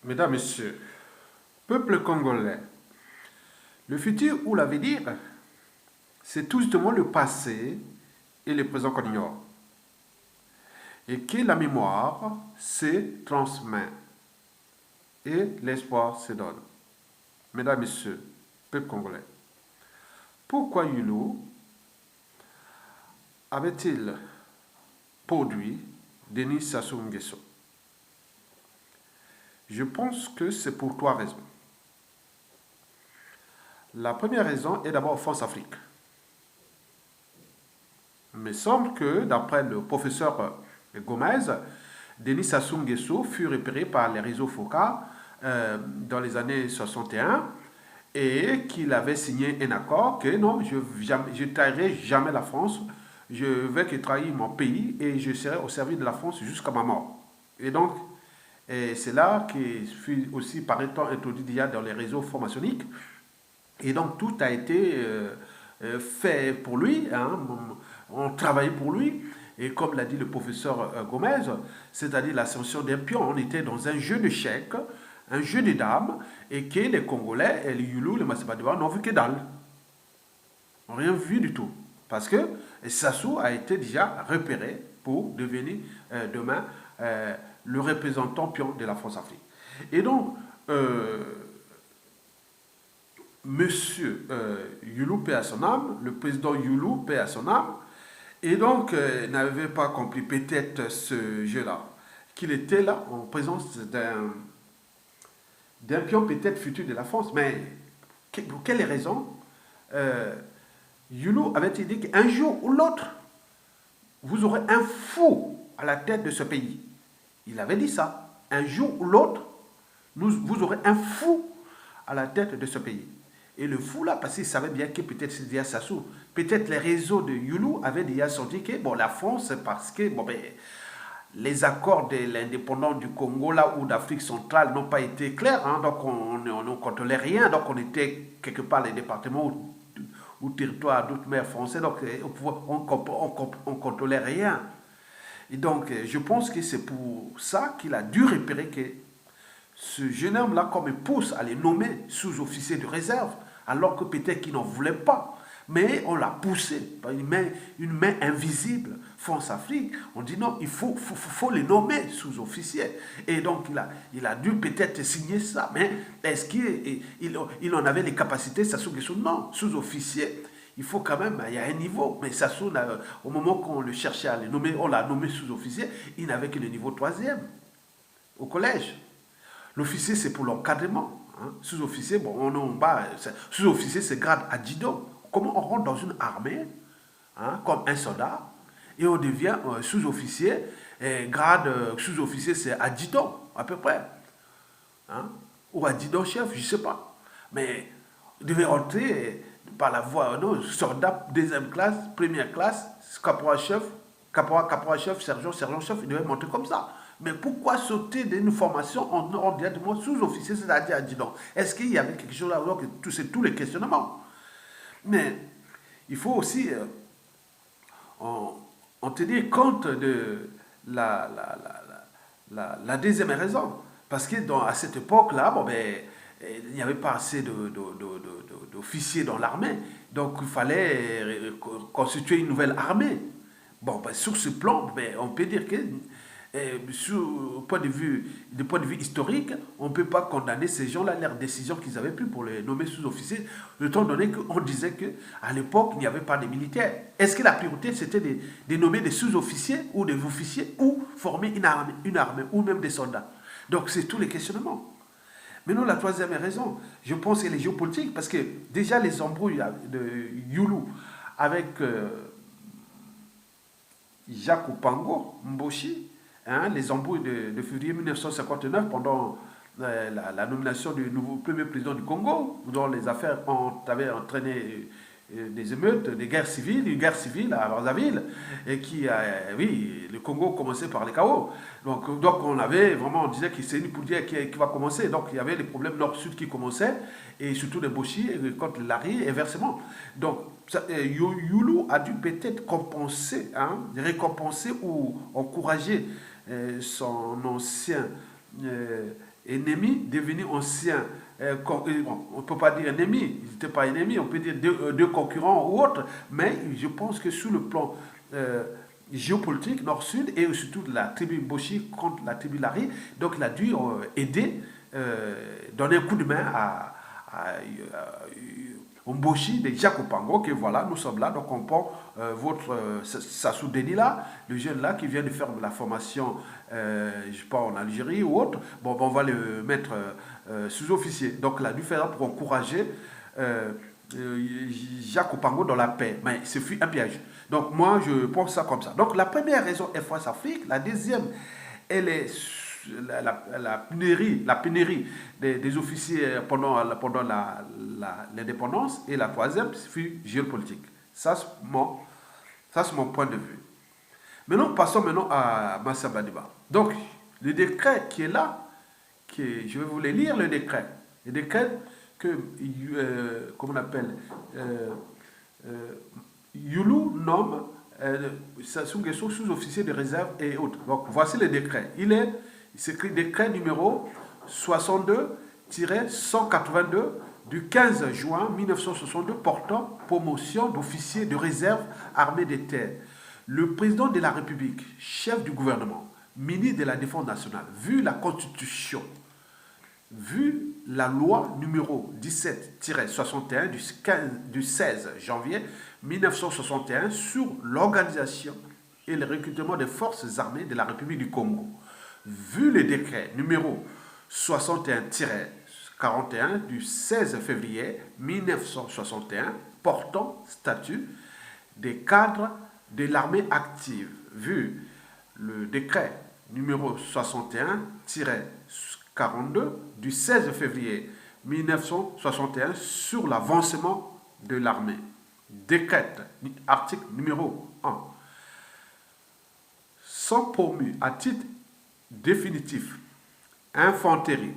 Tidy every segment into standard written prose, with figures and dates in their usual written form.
Mesdames, Messieurs, peuple congolais, le futur ou l'avenir, c'est tout justement le passé et le présent qu'on ignore. Et que la mémoire se transmet et l'espoir se donne. Mesdames, Messieurs, peuple congolais, pourquoi Yulu avait-il produit Denis Sassou Nguesso? Je pense que c'est pour trois raisons. La première raison est d'abord France Afrique. Il me semble que, d'après le professeur Gomez, Denis Sassou Nguesso fut repéré par les réseaux FOCA dans les années 61 et qu'il avait signé un accord que non, je ne trahirai jamais la France, je vais que trahir mon pays et je serai au service de la France jusqu'à ma mort. Et donc, c'est là qu'il fut aussi, paraît-on, introduit déjà dans les réseaux formationniques. Et donc, tout a été fait pour lui, hein, on travaillait pour lui. Et comme l'a dit le professeur Gomez, c'est-à-dire l'ascension d'un pion, on était dans un jeu de chèques, un jeu de dames, et que les Congolais, et les Youlou, les Massabadouas n'ont vu que dalle. N'ont rien vu du tout. Parce que Sassou a été déjà repéré pour devenir demain le représentant pion de la France-Afrique. Et donc, Monsieur Youlou paix à son âme, le président Youlou paix à son âme, et donc n'avait pas compris peut-être ce jeu-là, qu'il était là en présence d'un pion peut-être futur de la France. Mais pour quelle raison Youlou avait dit qu'un jour ou l'autre, vous aurez un fou à la tête de ce pays. Il avait dit ça. Un jour ou l'autre, vous aurez un fou à la tête de ce pays. Et le fou là, parce qu'il savait bien que peut-être c'est déjà Sassou, peut-être les réseaux de Youlou avaient déjà senti que bon, la France, parce que bon, ben, les accords de l'indépendance du Congo là ou d'Afrique centrale n'ont pas été clairs, hein, donc on ne contrôlait rien, donc on était quelque part les départements ou territoires d'outre-mer français, donc on ne contrôlait rien. Et donc je pense que c'est pour ça qu'il a dû repérer que ce jeune homme-là, comme il pousse à les nommer sous-officiers de réserve, alors que peut-être qu'il n'en voulait pas. Mais on l'a poussé par une main invisible, France-Afrique. On dit non, il faut les nommer sous-officiers. Et donc il a dû peut-être signer ça. Mais est-ce qu'il en avait les capacités, Sassou Nguesso? Non, sous-officier. Il faut quand même, il y a un niveau. Mais Sassou, au moment qu'on le cherchait à les nommer, on l'a nommé sous-officier, il n'avait que le niveau 3e au collège. L'officier, c'est pour l'encadrement. Hein. Sous-officier, bon, on est en bas. Sous-officier, c'est grade adjudant. Comment on rentre dans une armée, hein, comme un soldat, et on devient sous-officier, et grade sous-officier, c'est adjudant, à peu près. Hein, ou adjudant-chef, je ne sais pas. Mais il devait entrer par la voie, non, soldat, deuxième classe, première classe, caporal-chef, caporal-chef, sergent-chef, il devait monter comme ça. Mais pourquoi sauter d'une formation en directement sous-officier, c'est-à-dire adjudant? Est-ce qu'il y avait quelque chose là? C'est tous les questionnements. Mais il faut aussi en tenir compte de la deuxième raison. Parce que à cette époque-là, bon, ben, il n'y avait pas assez d'officiers dans l'armée. Donc il fallait constituer une nouvelle armée. Bon, ben, sur ce plan, ben, on peut dire que du point de vue historique, on ne peut pas condamner ces gens-là, leurs décisions qu'ils avaient prises pour les nommer sous-officiers, étant donné qu'on disait qu'à l'époque, il n'y avait pas de militaires. Est-ce que la priorité, c'était de nommer des sous-officiers ou des officiers ou former une armée ou même des soldats? Donc, c'est tous les questionnements. Maintenant, la troisième raison, je pense que les géopolitiques, parce que déjà les embrouilles de Youlou avec Jacques Opango, Mboshi, hein, les embrouilles de février 1959 pendant la nomination du nouveau premier président du Congo, dont les affaires avaient entraîné des émeutes, des guerres civiles, une guerre civile à Brazzaville, et oui, le Congo commençait par les chaos. Donc on avait vraiment, on disait que c'est une poulière qui va commencer. Donc il y avait les problèmes nord-sud qui commençaient, et surtout les Boshi contre Lari, et inversement. Donc Youlou a dû peut-être compenser, hein, récompenser ou encourager son ancien ennemis devenus anciens. On ne peut pas dire ennemis, ils n'étaient pas ennemis, on peut dire deux concurrents ou autres, mais je pense que sur le plan géopolitique, nord-sud, et surtout de la tribu Boshi contre la tribu Lari, donc il a dû aider, donner un coup de main à Mboshi de Jacopango, que voilà, nous sommes là, donc on prend votre Sassou Deni là, le jeune là qui vient de faire la formation, je sais pas, en Algérie ou autre, bon, on va le mettre sous-officier. Donc là, du faire pour encourager Jacopango dans la paix, mais ce fut un piège. Donc moi, je pense ça comme ça. Donc la première raison est France Afrique, la deuxième, elle est la pénurie des officiers pendant l'indépendance, et la troisième fut géopolitique. Ça, c'est mon point de vue. Maintenant, passons à Massa Badiba. Donc, le décret qui est là, je vais vous le lire, le décret. Le décret que, comment on appelle, Youlou nomme Sassou Nguesso sous-officier de réserve et autres. Donc, voici le décret. Il s'écrit décret numéro 62-182 du 15 juin 1962 portant promotion d'officier de réserve armée de terre. Le président de la République, chef du gouvernement, ministre de la Défense nationale, vu la Constitution, vu la loi numéro 17-61 du 16 janvier 1961 sur l'organisation et le recrutement des forces armées de la République du Congo, vu le décret numéro 61-41 du 16 février 1961 portant statut des cadres de l'armée active, vu le décret numéro 61-42 du 16 février 1961 sur l'avancement de l'armée. Décrète, article numéro 1. Sont promus à titre définitif infanterie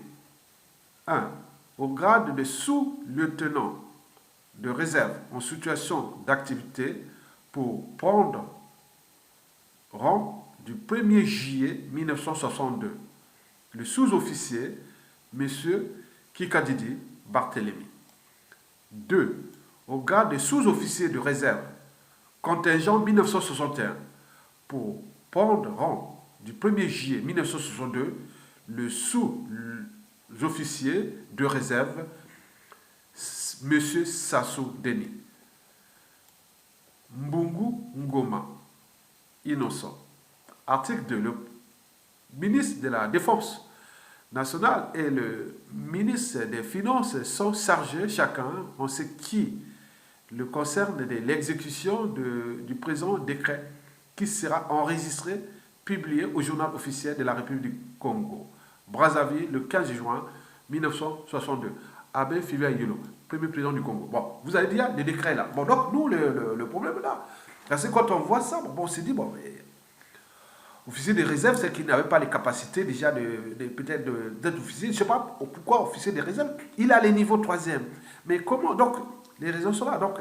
1. Au grade de sous-lieutenant de réserve en situation d'activité pour prendre rang du 1er juillet 1962. Le sous-officier, M. Kikadidi Barthélemy. 2. Au grade de sous-officier de réserve, contingent 1961, pour prendre rang du 1er juillet 1962, le sous-officier de réserve, M. Sassou Deni. Mbungu Ngoma, innocent. Article 2. Le ministre de la Défense nationale et le ministre des Finances sont chargés chacun en ce qui le concerne de l'exécution du présent décret qui sera enregistré, publié au journal officiel de la République du Congo. Brazzaville, le 15 juin 1962. Abbé Fivia Yolo, premier président du Congo. Bon, vous avez dit, il y a des décrets là. Bon, donc nous, le problème est là. Parce que quand on voit ça, bon, on s'est dit, bon, mais, officier de réserve, c'est qu'il n'avait pas les capacités déjà peut-être d'être officier. Je ne sais pas pourquoi officier de réserve. Il a les niveaux 3e. Mais comment? Donc, les raisons sont là. Donc,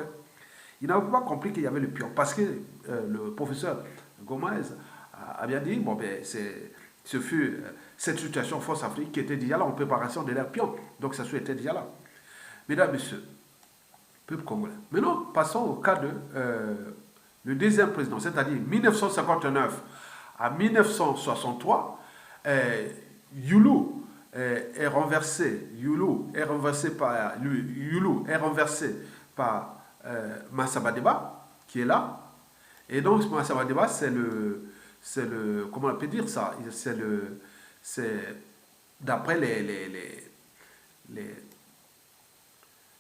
il n'avait pas compris qu'il y avait le pion. Parce que le professeur Gomez a bien dit, bon, ben, ce fut cette situation Force Afrique qui était déjà là en préparation de leur pion. Donc, ça était déjà là. Mesdames, Messieurs, peuple congolais. Maintenant, passons au cas de le deuxième président, c'est-à-dire 1959 à 1963, Youlou est renversé par Massa Badiba, qui est là. Et donc, Massa Badiba, c'est le, comment on peut dire ça? C'est d'après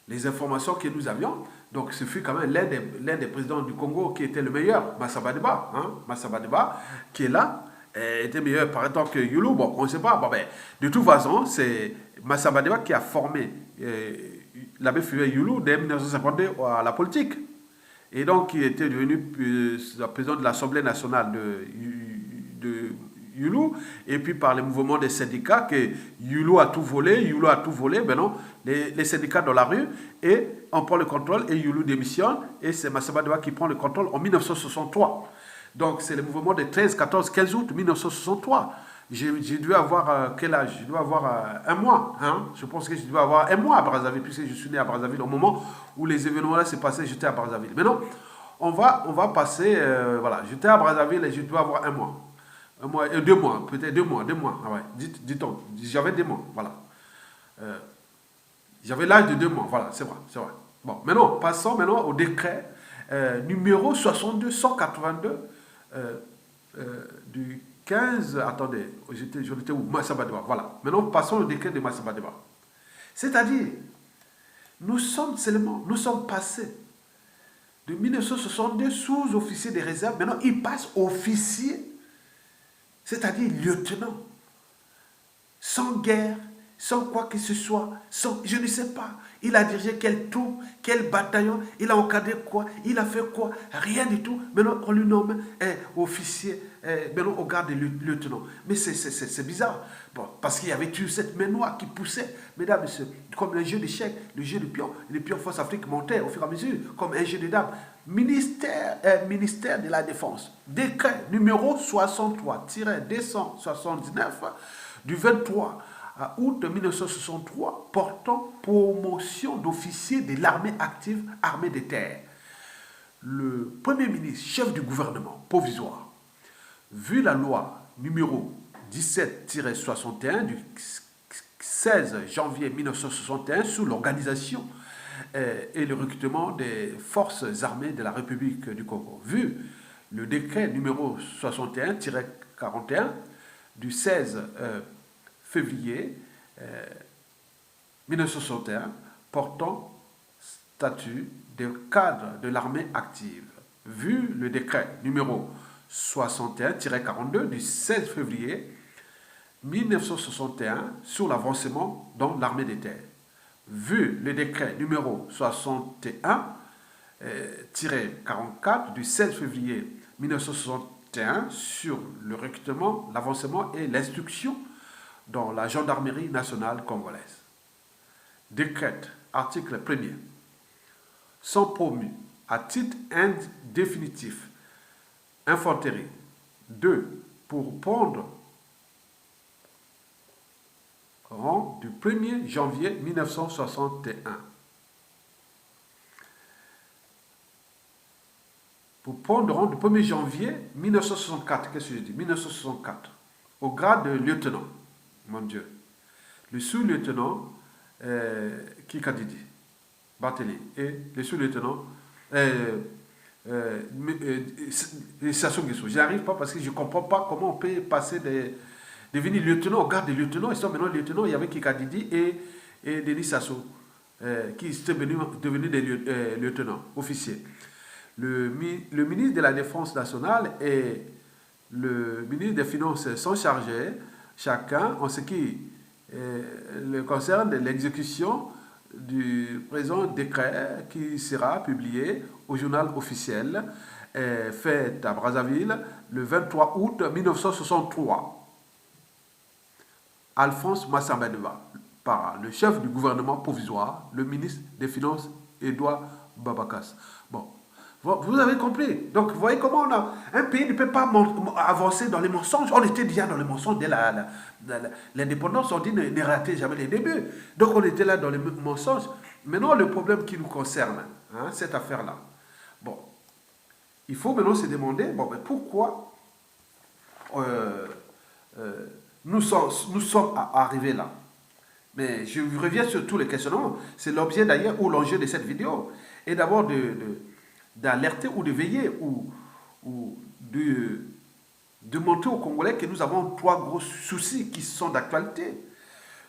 les informations que nous avions. Donc, ce fut quand même l'un des présidents du Congo qui était le meilleur, Massa Badiba. Massa Badiba, qui est là, était meilleur par exemple que Youlou. Bon, on ne sait pas. Bon, ben, de toute façon, c'est Massa Badiba qui a formé l'abbé Fivia Youlou dès 1952 à la politique. Et donc, il était devenu président de l'Assemblée nationale de Youlou, et puis par les mouvements des syndicats, que Youlou a tout volé, ben non, les syndicats dans la rue, et on prend le contrôle, et Youlou démissionne, et c'est Massa Badiba qui prend le contrôle en 1963. Donc c'est le mouvement des 13, 14, 15 août 1963. J'ai dû avoir quel âge? Je dois avoir un mois. Hein? Je pense que je dois avoir un mois à Brazzaville, puisque je suis né à Brazzaville. Au moment où les événements-là s'est passé, j'étais à Brazzaville. Maintenant, on va passer. Voilà, j'étais à Brazzaville et je dois avoir un mois. Un mois, 2 mois, peut-être 2 mois, 2 mois. Ah ouais, dit-on. J'avais 2 mois, voilà. Euh, J'avais l'âge de 2 mois, voilà, c'est vrai, c'est vrai. Bon, maintenant, passons maintenant au décret numéro 62-182 euh, du 15. Attendez, j'étais où? Massabadeba, voilà. Maintenant, passons au décret de Massabadeba. C'est-à-dire, nous sommes passés de 1962 sous-officier de réserve, maintenant il passe officier, c'est-à-dire lieutenant, sans guerre, sans quoi que ce soit, sans, je ne sais pas. Il a dirigé quelle troupe, quel bataillon, il a encadré quoi, il a fait quoi, rien du tout. Maintenant, on lui nomme officier, maintenant on garde lieutenant. Mais c'est bizarre, bon, parce qu'il y avait toujours cette main noire qui poussait, mesdames et messieurs, comme le jeu d'échecs, le jeu de pion, les pions Force Afrique montaient au fur et à mesure, comme un jeu de dames. Ministère de la Défense, décret numéro 63-279 du 23 août 1963 portant promotion d'officier de l'armée active armée de terre. Le Premier ministre, chef du gouvernement provisoire, vu la loi numéro 17-61 du 16 janvier 1961 sur l'organisation et le recrutement des forces armées de la République du Congo, vu le décret numéro 61-41 du 16 février 1961 portant statut de cadre de l'armée active, vu le décret numéro 61-42 du 16 février 1961 sur l'avancement dans l'armée des terres, vu le décret numéro 61-44 du 16 février 1961 sur le recrutement, l'avancement et l'instruction dans la gendarmerie nationale congolaise. Décrète, article 1er, sont promus à titre indéfinitif infanterie 2 pour prendre rang du 1er janvier 1961. Pour prendre rang du 1er janvier 1964, qu'est-ce que je dis? 1964, au grade de lieutenant. Mon Dieu. Le sous-lieutenant Kikadidi, Barthélémy, et le sous-lieutenant Sassou Nguesso. Je n'arrive pas parce que je ne comprends pas comment on peut passer devenir lieutenant au grade de lieutenant. Ils sont maintenant lieutenants. Il y avait Kikadidi et Denis Sassou qui étaient devenus des lieutenants officiers. Le ministre de la Défense nationale et le ministre des Finances sont chargés chacun en ce qui concerne l'exécution du présent décret qui sera publié au journal officiel fait à Brazzaville le 23 août 1963. Alphonse Massambadeba, par le chef du gouvernement provisoire, le ministre des Finances, Edouard Babakas. Bon, vous avez compris. Donc, vous voyez comment un pays ne peut pas avancer dans les mensonges. On était déjà dans les mensonges dès l'indépendance. On dit ne ratez jamais les débuts. Donc, on était là dans les mensonges. Maintenant, le problème qui nous concerne, hein, cette affaire-là. Bon, il faut maintenant se demander, bon, mais pourquoi nous sommes arrivés là. Mais je reviens sur tous les questionnements. C'est l'objet d'ailleurs ou l'enjeu de cette vidéo. Et d'abord d'alerter ou de veiller ou de montrer aux Congolais que nous avons 3 gros soucis qui sont d'actualité.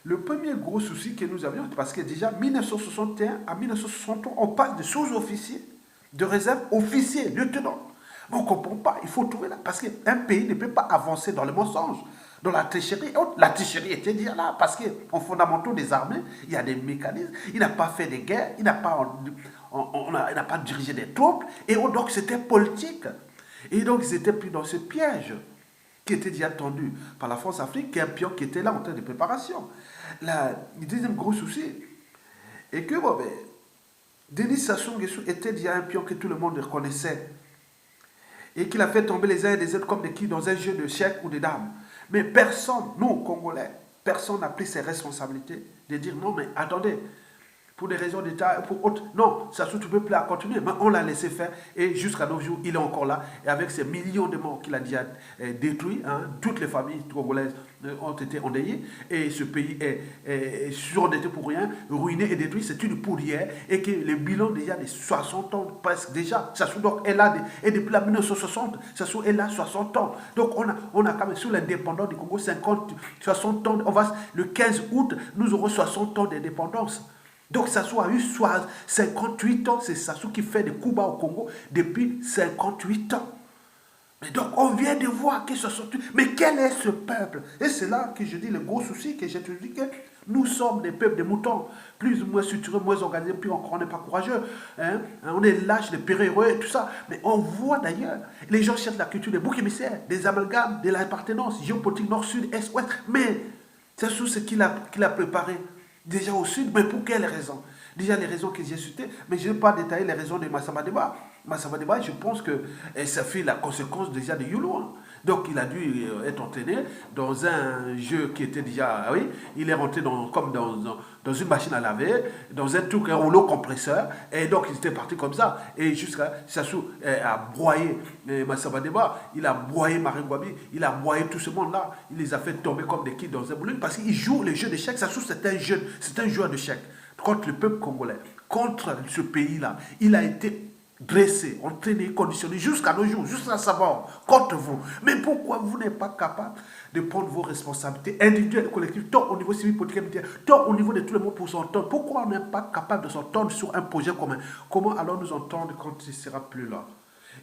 Le premier gros souci que nous avions, c'est parce que déjà 1961 à 1963, on passe de sous-officiers, de réserve officiers, lieutenants. Mais on ne comprend pas, il faut trouver là, parce qu'un pays ne peut pas avancer dans le mensonge, dans la tricherie. La tricherie était déjà là, parce qu'en fondamentaux des armées, il y a des mécanismes, il n'a pas fait de guerre, il n'a pas, n'a pas dirigé des troupes, et donc c'était politique. Et donc ils étaient pris dans ce piège qui était déjà tendu par la France-Afrique, qui est un pion qui était là en train de préparation. Le deuxième gros souci est que bon, Denis Sassou Nguesso était déjà un pion que tout le monde reconnaissait et qu'il a fait tomber les uns et les autres comme des quilles dans un jeu de chèques ou de dames. Mais personne, nous, Congolais, personne n'a pris ses responsabilités de dire non, mais attendez, pour des raisons d'État, pour autres. Non, ça se peut plus à continuer. Mais on l'a laissé faire et jusqu'à nos jours, il est encore là. Et avec ces millions de morts qu'il a déjà détruits, hein, toutes les familles congolaises ont été endeuillées et ce pays est surendetté pour rien, ruiné et détruit. C'est une poudrière et que le bilan déjà de 60 ans presque déjà, ça donc est là et depuis la 1960, ça est là 60 ans. Donc on a quand même sous l'indépendance du Congo 60 ans. Le 15 août, nous aurons 60 ans d'indépendance. Donc Sassou a eu 58 ans, c'est Sassou qui fait des coups bas au Congo depuis 58 ans. Mais donc on vient de voir que 68... Mais quel est ce peuple? Et c'est là que je dis le gros souci, que j'ai toujours dit que nous sommes des peuples de moutons, plus ou moins structurés, moins organisés, plus encore on n'est pas courageux. Hein? On est lâches, des périlleux et tout ça. Mais on voit d'ailleurs, les gens cherchent la culture des boucs émissaires, des amalgames, de l'appartenance géopolitique nord-sud, est-ouest. Mais c'est tout ce qu'il a préparé. Déjà au sud, mais pour quelles raisons? Déjà les raisons que j'ai citées, mais je ne vais pas détailler les raisons de Massamba Deba. Massamba Deba, je pense que ça fait la conséquence déjà de Yolo. Hein. Donc il a dû être entraîné dans un jeu qui était déjà... Oui, il est rentré comme dans une machine à laver, dans un truc, un rouleau compresseur, et donc il était parti comme ça. Et jusqu'à Sassou a broyé Massamba Deba, il a broyé Marine Gwabi, il a broyé tout ce monde-là. Il les a fait tomber comme des kids dans un boulogne parce qu'il joue les jeux d'échecs. Sassou, c'est un joueur d'échecs contre le peuple congolais, contre ce pays-là. Il a été dressé, entraîné, conditionné jusqu'à nos jours, jusqu'à savoir contre vous. Mais pourquoi vous n'êtes pas capable de prendre vos responsabilités individuelles et collectives, tant au niveau civil, politique, militaire, tant au niveau de tout le monde pour s'entendre? Pourquoi on n'est pas capable de s'entendre sur un projet commun? Comment allons nous entendre quand il ne sera plus là?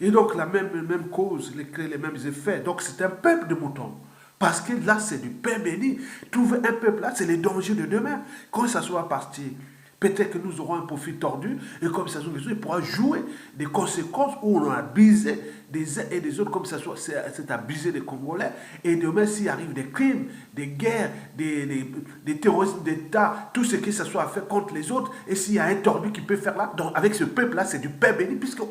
Et donc la même cause, les mêmes effets. Donc c'est un peuple de moutons. Parce que là, c'est du pain béni. Trouver un peuple là, c'est les dangers de demain. Quand ça soit parti, peut-être que nous aurons un profil tordu, et comme ça, il pourra jouer des conséquences où on a abusé des uns et des autres, comme ça soit, c'est abusé des Congolais. Et demain, s'il arrive des crimes, des guerres, des terrorismes d'État, tout ce que ça soit à faire contre les autres, et s'il y a un tordu qui peut faire là, donc avec ce peuple-là, c'est du pain béni, puisque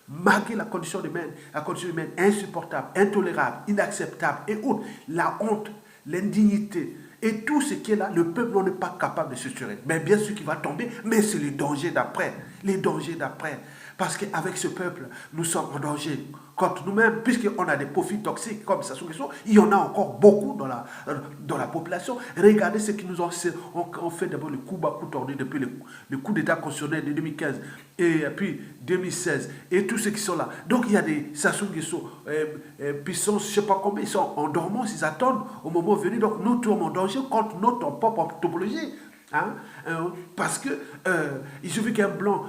malgré la condition humaine insupportable, intolérable, inacceptable et autres, la honte, l'indignité, et tout ce qui est là, le peuple n'est pas capable de se structurer. Mais bien sûr qu'il va tomber, mais c'est les dangers d'après. Les dangers d'après. Parce qu'avec ce peuple, nous sommes en danger contre nous-mêmes, puisqu'on a des profils toxiques comme Sassou Nguesso. Il y en a encore beaucoup dans la population. Regardez ce qu'ils nous ont fait d'abord le coup bas, coup tordu depuis le coup d'État constitutionnel de 2015 et puis 2016 et tous ceux qui sont là. Donc il y a des Sassou Nguesso puissance, je ne sais pas combien, ils sont en dormance, ils attendent au moment venu. Donc nous sommes en danger contre notre propre topologie. Hein? Parce que il suffit qu'un blanc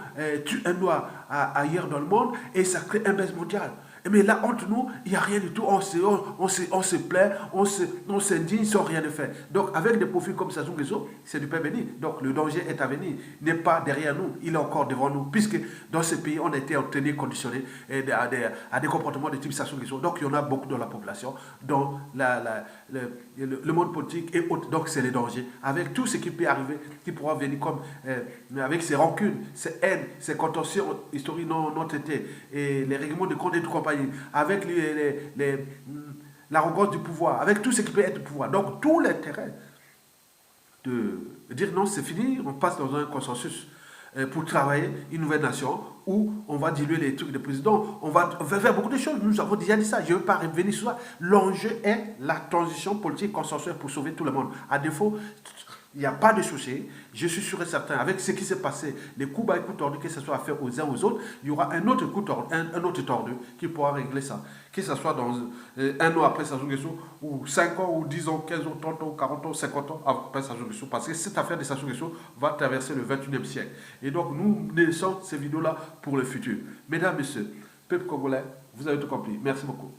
tue un noir ailleurs dans le monde et ça crée un baisse mondial. Mais là, entre nous, il n'y a rien du tout. On se plaint, on s'indigne sans rien de faire. Donc, avec des profils comme Sassou Nguesso, c'est du pain béni. Donc, le danger est à venir. Il n'est pas derrière nous, il est encore devant nous. Puisque dans ce pays, on a été entraîné, conditionné à des comportements de type Sassou Nguesso. Donc, il y en a beaucoup dans la population, dans le monde politique et autres. Donc, c'est les dangers. Avec tout ce qui peut arriver, qui pourra venir comme avec ses rancunes, ses haines, ses contentieux historiques non traités et les règlements de compte et de compagnie, avec l'arrogance du pouvoir, avec tout ce qui peut être du pouvoir. Donc, tout l'intérêt de dire non, c'est fini, on passe dans un consensus pour travailler une nouvelle nation où on va diluer les trucs de président, on va faire beaucoup de choses. Nous avons déjà dit ça, je ne veux pas revenir sur ça. L'enjeu est la transition politique consensuelle pour sauver tout le monde. À défaut, il n'y a pas de souci. Je suis sûr et certain, avec ce qui s'est passé, les coups bas et coups tordus, que ce soit à faire aux uns aux autres, il y aura un autre coup tordu, un autre tordu qui pourra régler ça. Que ce soit dans un an après Sassou Nguesso, ou 5 ans, ou 10 ans, 15 ans, 30 ans, 40 ans, 50 ans après Sassou Nguesso. Parce que cette affaire de Sassou Nguesso va traverser le 21e siècle. Et donc, nous laissons ces vidéos-là pour le futur. Mesdames, Messieurs, peuple congolais, vous avez tout compris. Merci beaucoup.